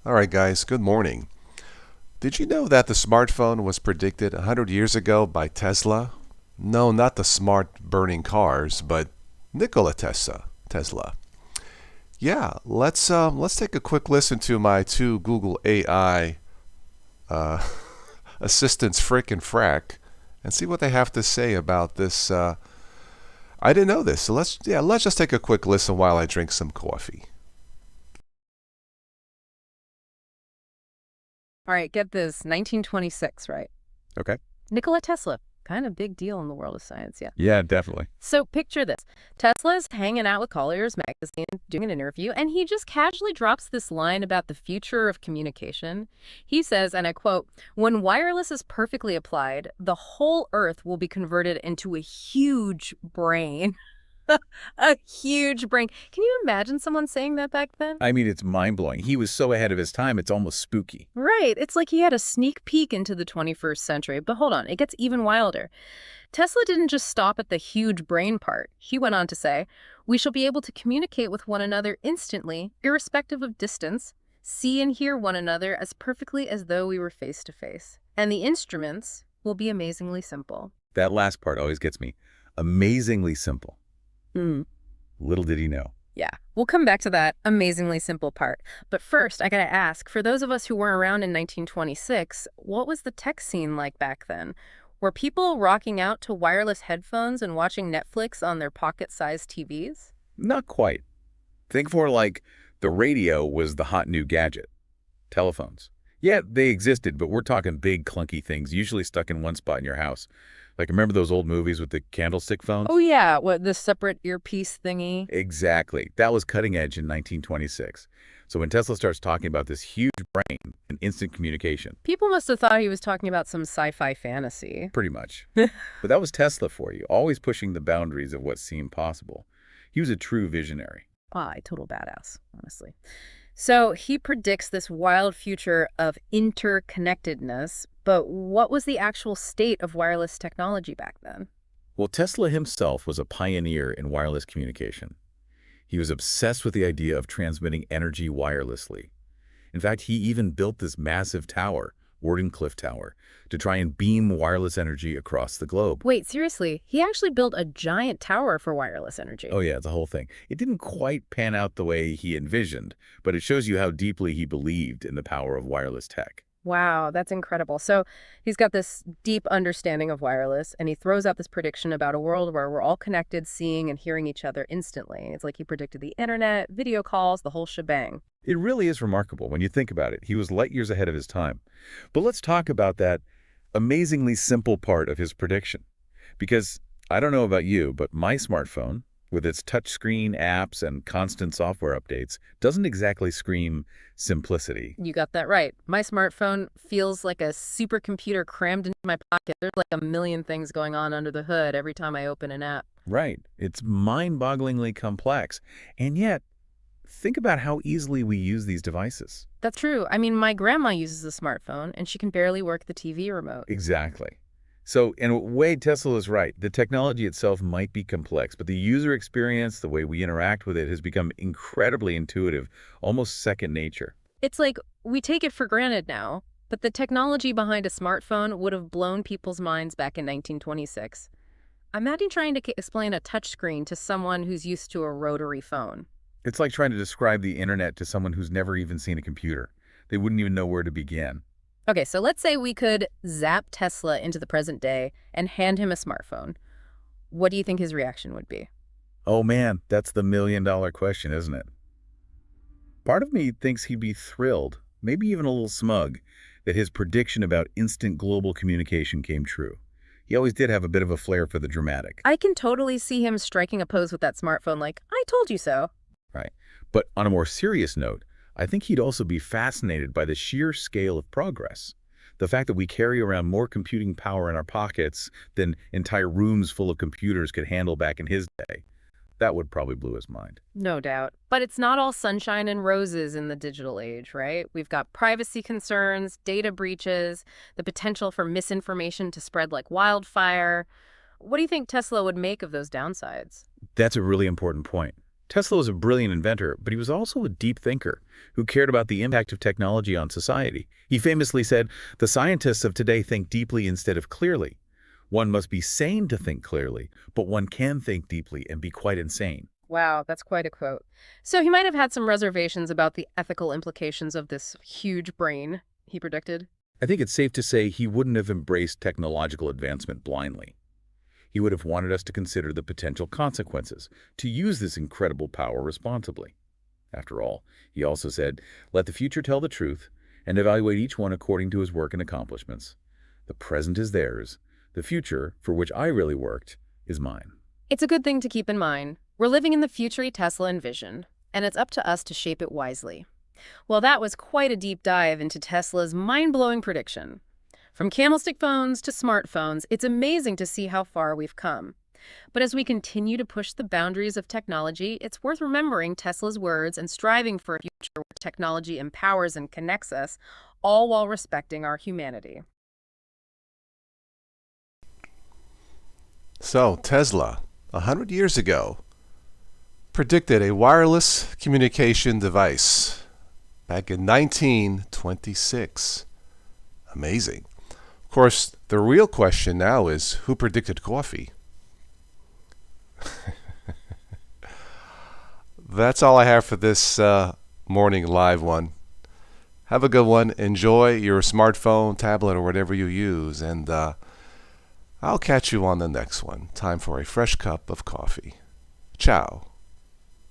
All right, guys, good morning. Did you know that the smartphone was predicted 100 years ago by Tesla? No, not the smart burning cars, but Nikola Tesla. Yeah, let's take a quick listen to my two Google AI uh, assistants, Frick and Frack, and see what they have to say about this. I didn't know this, so let's just take a quick listen while I drink some coffee. All right, get this, 1926, right? Okay. Nikola Tesla, kind of big deal in the world of science, yeah. Yeah, definitely. So picture this. Tesla's hanging out with Collier's magazine, doing an interview, and he just casually drops this line about the future of communication. He says, and I quote, "When wireless is perfectly applied, the whole Earth will be converted into a huge brain." A huge brain. Can you imagine someone saying that back then? I mean, it's mind-blowing. He was so ahead of his time, it's almost spooky. Right. It's like he had a sneak peek into the 21st century. But hold on, it gets even wilder. Tesla didn't just stop at the huge brain part. He went on to say, "We shall be able to communicate with one another instantly, irrespective of distance, see and hear one another as perfectly as though we were face to face. And the instruments will be amazingly simple." That last part always gets me. Amazingly simple. Mm. Little did he know. Yeah, we'll come back to that amazingly simple part. But first, I gotta ask, for those of us who weren't around in 1926, what was the tech scene like back then? Were people rocking out to wireless headphones and watching Netflix on their pocket-sized TVs? Not quite. Think more like the radio was the hot new gadget. Telephones. Yeah, they existed, but we're talking big, clunky things, usually stuck in one spot in your house. Like, remember those old movies with the candlestick phones? Oh yeah, what, the separate earpiece thingy? Exactly. That was cutting edge in 1926. So when Tesla starts talking about this huge brain and instant communication, People must have thought he was talking about some sci-fi fantasy. pretty much. But that was Tesla for you, always pushing the boundaries of what seemed possible. He was a true visionary. Ah, a total badass, honestly. So he predicts this wild future of interconnectedness, but what was the actual state of wireless technology back then? Well, Tesla himself was a pioneer in wireless communication. He was obsessed with the idea of transmitting energy wirelessly. In fact, he even built this massive tower, Wardenclyffe Tower, to try and beam wireless energy across the globe. Wait, seriously, he actually built a giant tower for wireless energy. Oh yeah, it's a whole thing. It didn't quite pan out the way he envisioned, but it shows you how deeply he believed in the power of wireless tech. Wow, that's incredible. So he's got this deep understanding of wireless, and he throws out this prediction about a world where we're all connected, seeing and hearing each other instantly. It's like he predicted the internet, video calls, the whole shebang. It really is remarkable when you think about it. He was light years ahead of his time. But let's talk about that amazingly simple part of his prediction. Because I don't know about you, but my smartphone, with its touchscreen apps and constant software updates, doesn't exactly scream simplicity. You got that right. My smartphone feels like a supercomputer crammed into my pocket. There's like a million things going on under the hood every time I open an app. Right. It's mind-bogglingly complex. And yet, think about how easily we use these devices. That's true. I mean, my grandma uses a smartphone, and she can barely work the TV remote. Exactly. So, in a way, Tesla is right. The technology itself might be complex, but the user experience, the way we interact with it, has become incredibly intuitive, almost second nature. It's like we take it for granted now, but the technology behind a smartphone would have blown people's minds back in 1926. Imagine trying to explain a touchscreen to someone who's used to a rotary phone. It's like trying to describe the internet to someone who's never even seen a computer. They wouldn't even know where to begin. Okay, so let's say we could zap Tesla into the present day and hand him a smartphone. What do you think his reaction would be? Oh man, that's the million-dollar question, isn't it? Part of me thinks he'd be thrilled, maybe even a little smug, that his prediction about instant global communication came true. He always did have a bit of a flair for the dramatic. I can totally see him striking a pose with that smartphone like, "I told you so." Right. But on a more serious note, I think he'd also be fascinated by the sheer scale of progress. The fact that we carry around more computing power in our pockets than entire rooms full of computers could handle back in his day. That would probably blow his mind. No doubt. But it's not all sunshine and roses in the digital age, right? We've got privacy concerns, data breaches, the potential for misinformation to spread like wildfire. What do you think Tesla would make of those downsides? That's a really important point. Tesla was a brilliant inventor, but he was also a deep thinker who cared about the impact of technology on society. He famously said, "The scientists of today think deeply instead of clearly. One must be sane to think clearly, but one can think deeply and be quite insane." Wow, that's quite a quote. So he might have had some reservations about the ethical implications of this huge brain, he predicted. I think it's safe to say he wouldn't have embraced technological advancement blindly. He would have wanted us to consider the potential consequences, to use this incredible power responsibly. After all, he also said, "Let the future tell the truth, and evaluate each one according to his work and accomplishments. The present is theirs. The future, for which I really worked, is mine." It's a good thing to keep in mind. We're living in the future Tesla envisioned, and it's up to us to shape it wisely. Well, that was quite a deep dive into Tesla's mind-blowing prediction. From candlestick phones to smartphones, it's amazing to see how far we've come. But as we continue to push the boundaries of technology, it's worth remembering Tesla's words and striving for a future where technology empowers and connects us, all while respecting our humanity. So, Tesla, 100 years ago, predicted a wireless communication device back in 1926. Amazing. Of course, the real question now is, who predicted coffee? That's all I have for this morning live one. Have a good one. Enjoy your smartphone, tablet, or whatever you use. And I'll catch you on the next one. Time for a fresh cup of coffee. Ciao.